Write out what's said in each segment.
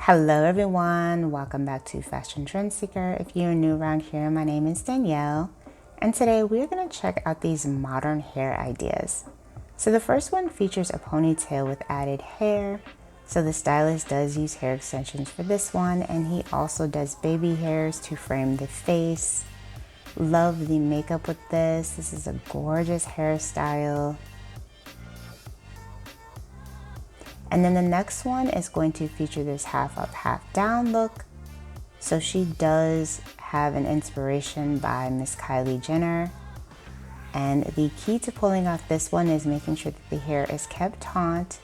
Hello everyone, welcome back to Fashion Trend Seeker. If you're new around here, my name is Danielle, and today we're going to check out these modern hair ideas. So the first one features a ponytail with added hair. So the stylist does use hair extensions for this one, and he also does baby hairs to frame the face. Love the makeup with this. This is a gorgeous hairstyle. And then the next one is going to feature this half up, half down look. So she does have an inspiration by Miss Kylie Jenner. And the key to pulling off this one is making sure that the hair is kept taut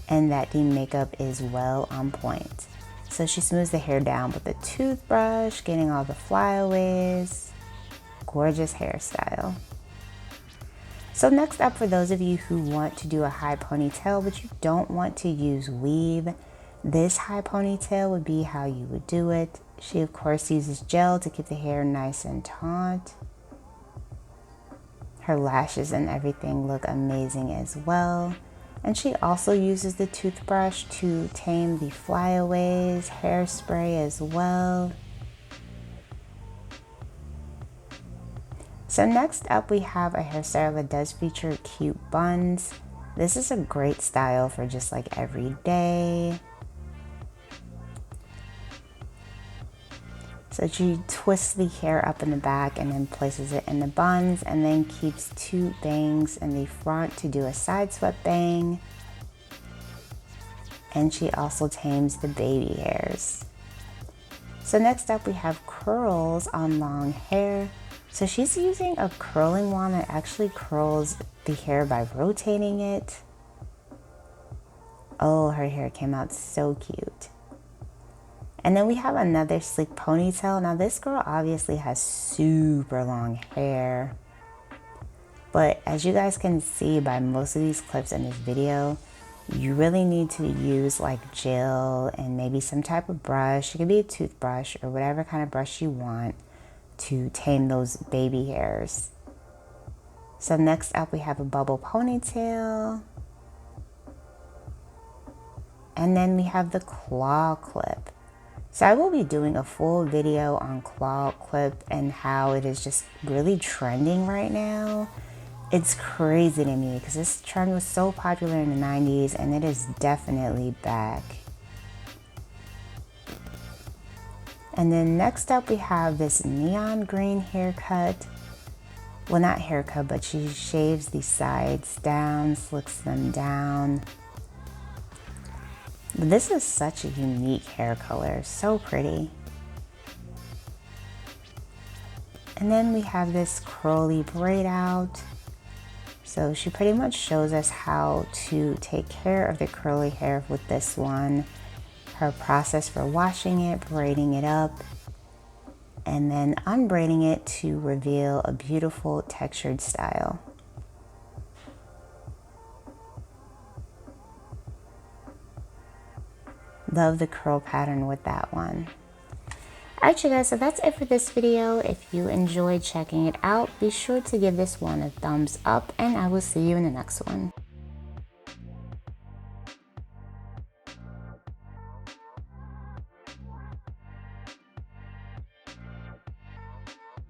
and that the makeup is well on point. So she smooths the hair down with a toothbrush, getting all the flyaways. Gorgeous hairstyle. So next up, for those of you who want to do a high ponytail but you don't want to use weave, this high ponytail would be how you would do it. She of course uses gel to keep the hair nice and taut. Her lashes and everything look amazing as well. And she also uses the toothbrush to tame the flyaways, hairspray as well. So next up, we have a hairstyle that does feature cute buns. This is a great style for just like every day. So she twists the hair up in the back and then places it in the buns, and then keeps two bangs in the front to do a side swept bang. And she also tames the baby hairs. So next up, we have curls on long hair. So she's using a curling wand that actually curls the hair by rotating it. Oh, her hair came out so cute. And then we have another sleek ponytail. Now this girl obviously has super long hair. But as you guys can see by most of these clips in this video, you really need to use like gel and maybe some type of brush. It could be a toothbrush or whatever kind of brush you want to tame those baby hairs. So next up, we have a bubble ponytail. And then we have the claw clip. So I will be doing a full video on claw clip and how it is just really trending right now. It's crazy to me because this trend was so popular in the 90s and it is definitely back. And then next up, we have this neon green haircut. Well, not haircut, but she shaves the sides down, slicks them down. But this is such a unique hair color, so pretty. And then we have this curly braid out. So she pretty much shows us how to take care of the curly hair with this one. Her process for washing it, braiding it up, and then unbraiding it to reveal a beautiful textured style. Love the curl pattern with that one. Alright you guys, so that's it for this video. If you enjoyed checking it out, be sure to give this one a thumbs up, and I will see you in the next one.